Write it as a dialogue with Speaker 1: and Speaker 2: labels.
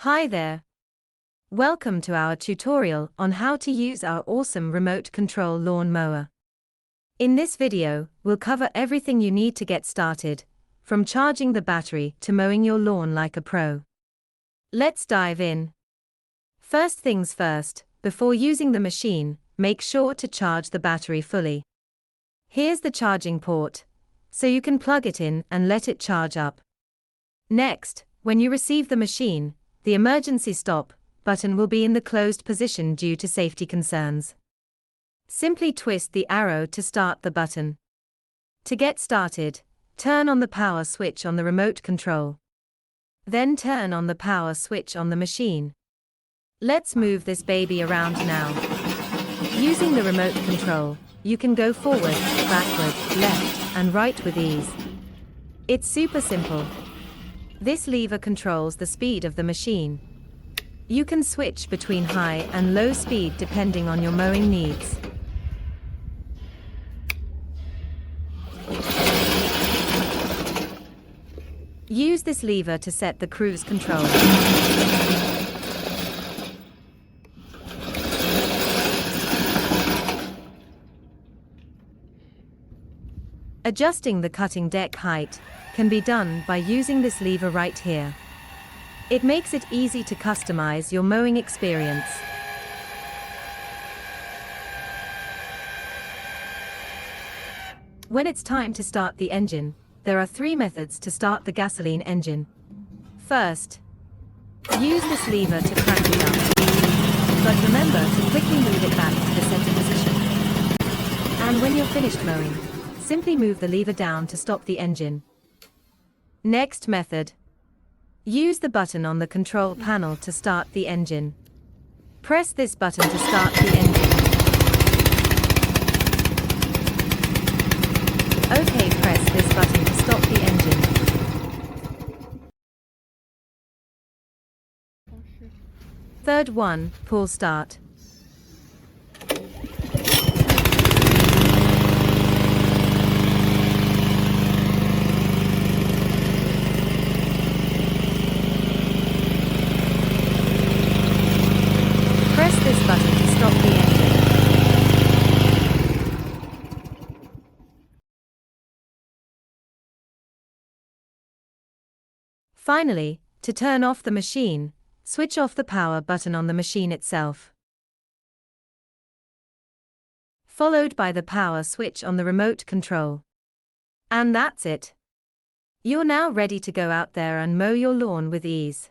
Speaker 1: Hi there. Welcome to our tutorial on how to use our awesome remote control lawn mower. In this video, we'll cover everything you need to get started, from charging the battery to mowing your lawn like a pro. Let's dive in. First things first, before using the machine, make sure to charge the battery fully. Here's the charging port, so you can plug it in and let it charge up. Next, when you receive the machine, the emergency stop button will be in the closed position due to safety concerns. Simply twist the arrow to start the button. To get started, turn on the power switch on the remote control. Then turn on the power switch on the machine. Let's move this baby around now. Using the remote control, you can go forward, backward, left, and right with ease. It's super simple. This lever controls the speed of the machine. You can switch between high and low speed depending on your mowing needs. Use this lever to set the cruise control. Adjusting the cutting deck height can be done by using this lever right here. It makes it easy to customize your mowing experience. When it's time to start the engine, there are 3 methods to start the gasoline engine. First, use this lever to crank it up. But remember to quickly move it back to the center position. And when you're finished mowing, simply move the lever down to stop the engine. Next method. Use the button on the control panel to start the engine. Press this button to start the engine. Okay, press this button to stop the engine. Third one, pull start. Press this button to stop the engine. Finally, to turn off the machine, switch off the power button on the machine itself, followed by the power switch on the remote control. And that's it. You're now ready to go out there and mow your lawn with ease.